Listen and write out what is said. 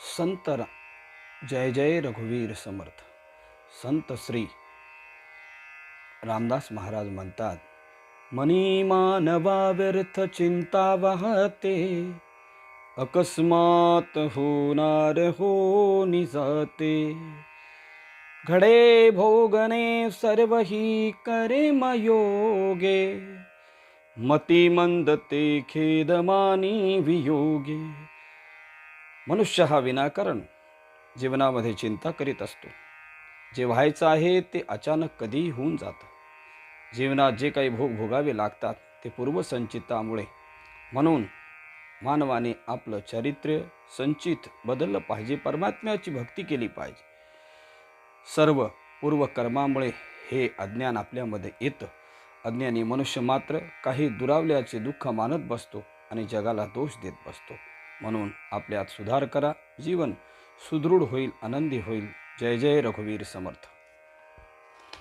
संत जय जय रघुवीर समर्थ. संत श्री रामदास महाराज म्हणतात, मनी मानवा व्यर्थ चिंता वाहते, अकस्मात होणार होनी जाते. घडे भोगणे सर्व ही करे मयोगे, मती मंदते खेदमानी वियोगे. मनुष्य हा विनाकारण जीवनामध्ये चिंता करीत असतो. जे व्हायचं आहे ते अचानक कधीही होऊन जातं. जीवनात जे काही भोग भोगावे लागतात ते पूर्वसंचितामुळे. म्हणून मानवाने आपलं चारित्र्य संचित बदललं पाहिजे, परमात्म्याची भक्ती केली पाहिजे. सर्व पूर्वकर्मामुळे हे अज्ञान आपल्यामध्ये येतं. अज्ञानी मनुष्य मात्र काही दुरावल्याचे दुःख मानत बसतो आणि जगाला दोष देत बसतो. म्हणून आपल्यात सुधार करा, जीवन सुदृढ होईल, आनंदी होईल. जय जय रघुवीर समर्थ.